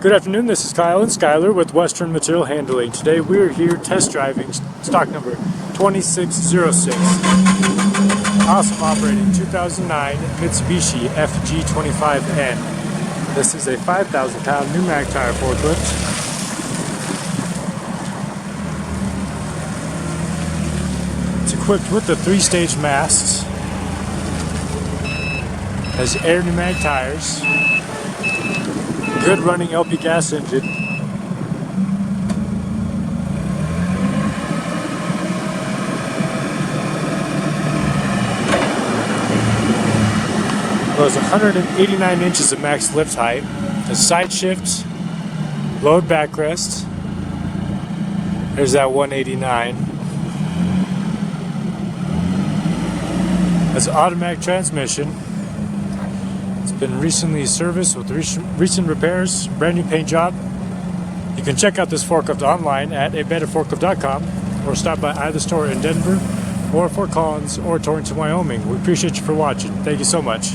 Good afternoon, this is Kyle and Skylar with Western Material Handling. Today we are here test driving stock number 2606. Awesome operating 2009 Mitsubishi FG25N. This is a 5,000 pound pneumatic tire forklift. It's equipped with the 3-stage mast. Has air pneumatic tires. Good running LP gas engine. Goes 189 inches of max lift height. Has side shift, load backrest. There's that 189. Has automatic transmission. Been recently serviced with recent repairs, brand new paint job. You can check out this forklift online at abetterforklift.com or stop by either store in Denver or Fort Collins or Torrington, Wyoming. We appreciate you for watching. Thank you so much.